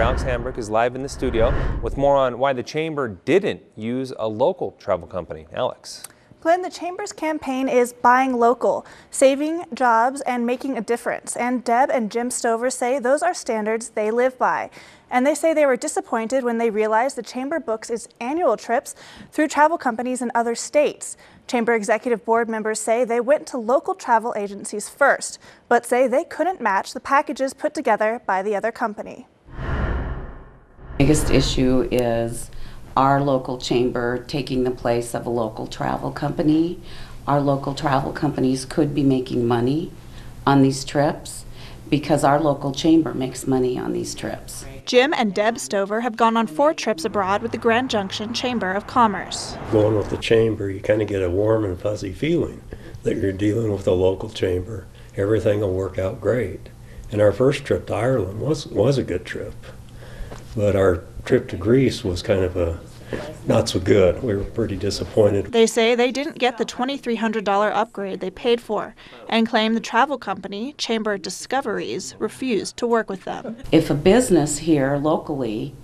Alex Hambrick is live in the studio with more on why the Chamber didn't use a local travel company. Alex. Glenn, the Chamber's campaign is buying local, saving jobs and making a difference. And Deb and Jim Stover say those are standards they live by. And they say they were disappointed when they realized the Chamber books its annual trips through travel companies in other states. Chamber Executive Board members say they went to local travel agencies first, but say they couldn't match the packages put together by the other company. Biggest issue is our local chamber taking the place of a local travel company. Our local travel companies could be making money on these trips because our local chamber makes money on these trips. Jim and Deb Stover have gone on 4 trips abroad with the Grand Junction Chamber of Commerce. Going with the chamber, you kind of get a warm and fuzzy feeling that you're dealing with a local chamber. Everything will work out great. And our first trip to Ireland was a good trip. But our trip to Greece was kind of not so good. We were pretty disappointed. They say they didn't get the $2,300 upgrade they paid for and claim the travel company, Chamber Discoveries, refused to work with them. If a business here locally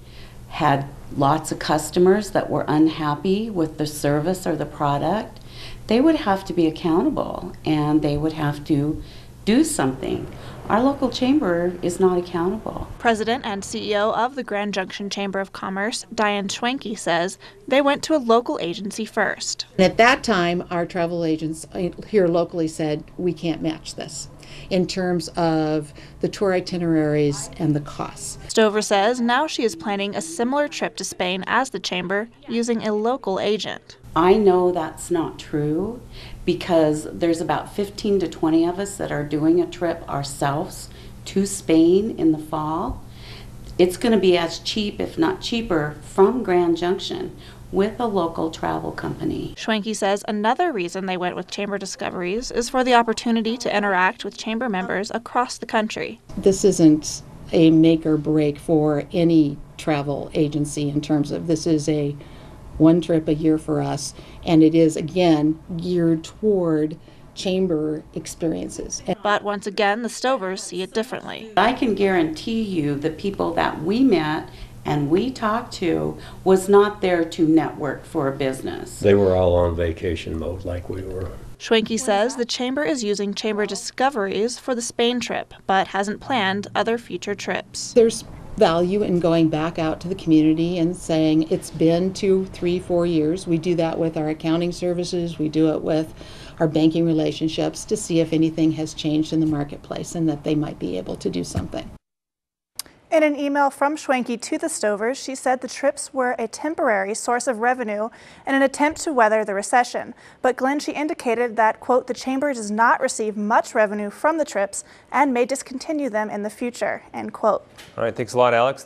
had lots of customers that were unhappy with the service or the product, they would have to be accountable and they would have to do something. Our local chamber is not accountable. President and CEO of the Grand Junction Chamber of Commerce, Diane Schwenke, says they went to a local agency first. At that time, our travel agents here locally said, we can't match this in terms of the tour itineraries and the costs. Stover says now she is planning a similar trip to Spain as the chamber using a local agent. I know that's not true because there's about 15 to 20 of us that are doing a trip ourselves to Spain in the fall. It's going to be as cheap, if not cheaper, from Grand Junction with a local travel company. Schwenke says another reason they went with Chamber Discoveries is for the opportunity to interact with chamber members across the country. This isn't a make or break for any travel agency in terms of this is a one trip a year for us, and it is again geared toward chamber experiences. But once again, the Stovers see it differently. I can guarantee you the people that we met and we talked to was not there to network for a business. They were all on vacation mode like we were. Schwenke says the chamber is using Chamber Discoveries for the Spain trip, but hasn't planned other future trips. There's value in going back out to the community and saying it's been 2, 3, 4 years. We do that with our accounting services. We do it with our banking relationships to see if anything has changed in the marketplace and that they might be able to do something. In an email from Schwenke to the Stovers, she said the trips were a temporary source of revenue in an attempt to weather the recession. But Glenn, she indicated that, quote, the chamber does not receive much revenue from the trips and may discontinue them in the future, end quote. All right, thanks a lot, Alex.